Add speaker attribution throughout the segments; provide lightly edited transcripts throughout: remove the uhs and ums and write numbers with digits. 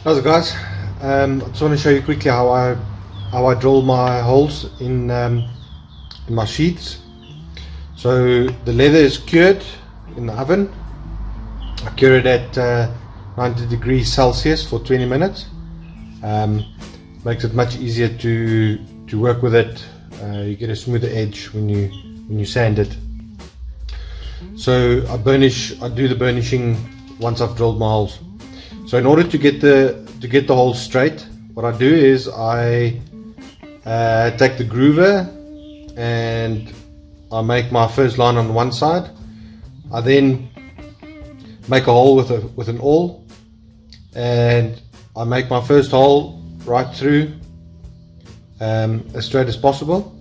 Speaker 1: How's it, guys? I just want to show you quickly how I drill my holes in my sheaths. So the leather is cured in the oven. I cure it at 90 degrees Celsius for 20 minutes. Makes it much easier to work with it. You get a smoother edge when you sand it. So I do the burnishing once I've drilled my holes. So in order to get the holes straight, what I do is I take the groover and I make my first line on one side. I then make a hole with an awl, and I make my first hole right through as straight as possible.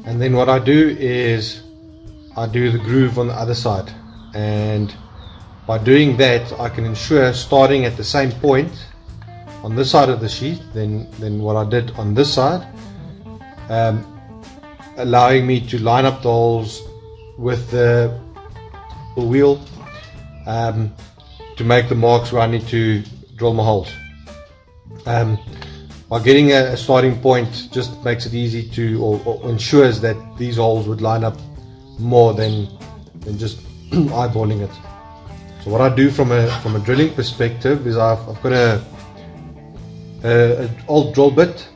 Speaker 1: And then what I do is I do the groove on the other side, and by doing that I can ensure starting at the same point on this side of the sheath than what I did on this side, allowing me to line up the holes with the wheel to make the marks where I need to drill my holes. By getting a starting point just makes it easy to or ensures that these holes would line up more than just eyeballing it. So what I do from a drilling perspective is I've got an old drill bit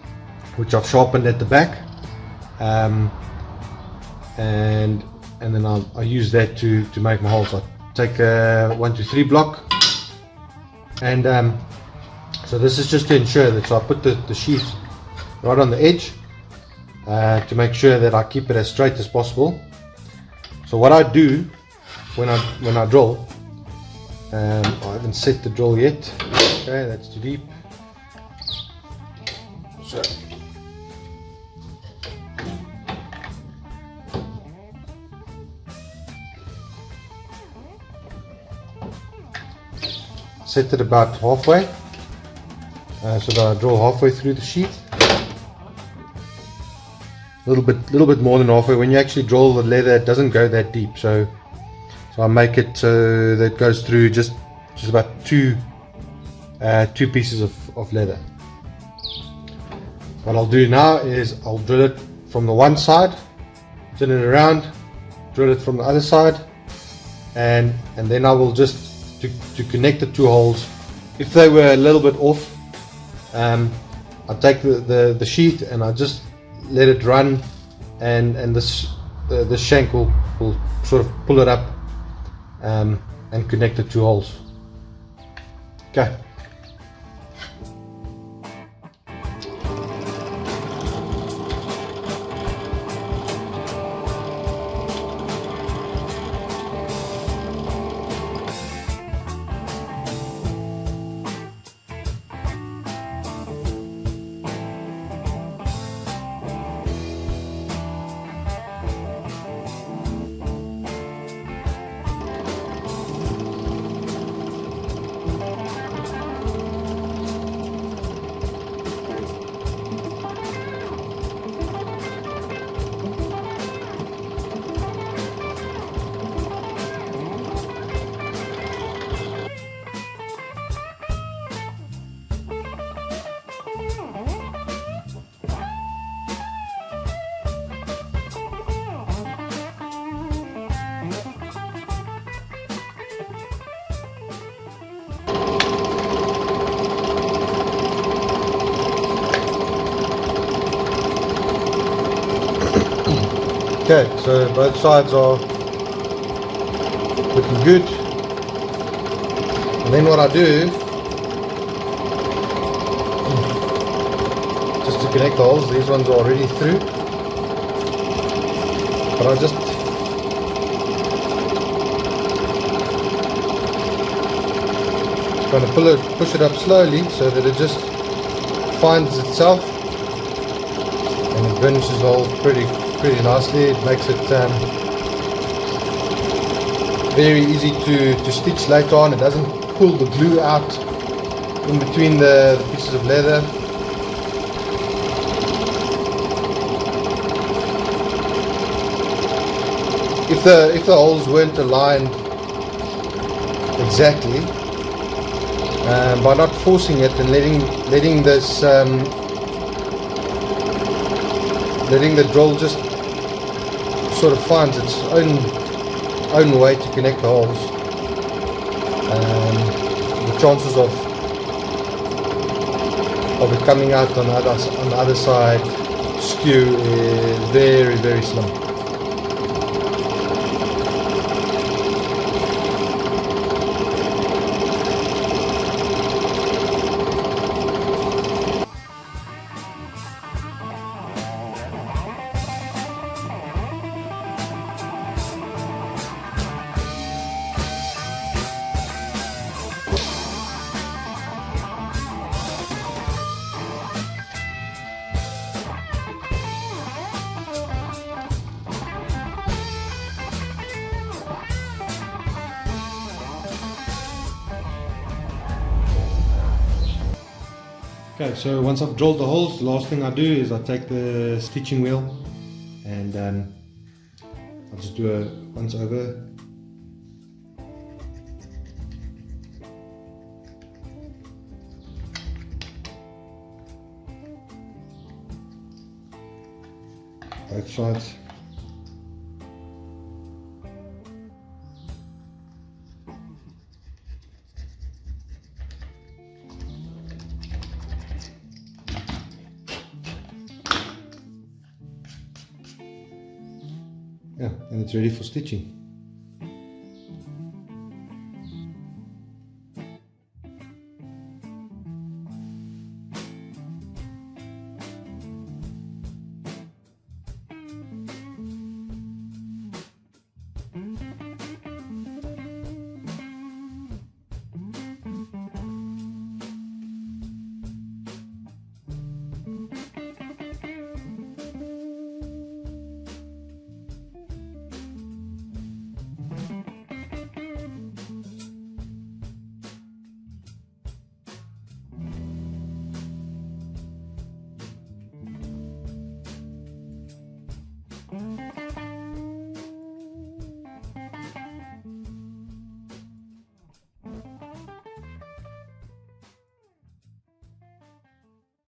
Speaker 1: which I've sharpened at the back, and then I use that to make my holes. I take a 1, 2, 3 block, and so this is just to ensure that, so I put the sheath right on the edge to make sure that I keep it as straight as possible. So what I do when I drill, I haven't set the drill yet. Okay, that's too deep. So set it about halfway, so that I drill halfway through the sheath. A little bit more than halfway. When you actually drill the leather, it doesn't go that deep, so I make it so that it goes through just about two pieces of leather. What I'll do now is I'll drill it from the one side, turn it around, drill it from the other side, and then I will just to connect the two holes. If they were a little bit off, I take the sheath and I just let it run, and the shank will sort of pull it up and connect the two holes. Okay. Okay, so both sides are looking good, and then what I do, just to connect the holes, these ones are already through, but I just kind of push it up slowly so that it just finds itself, and it burnishes the hole pretty nicely. It makes it very easy to stitch later on. It doesn't pull the glue out in between the pieces of leather. If the holes weren't aligned exactly, by not forcing it and letting this letting the drill just sort of finds its own way to connect the holes. The chances of it coming out on the other side skew is very, very slim. Okay, so once I've drilled the holes, the last thing I do is I take the stitching wheel and I'll just do a once over. Both sides. Yeah, and it's ready for stitching.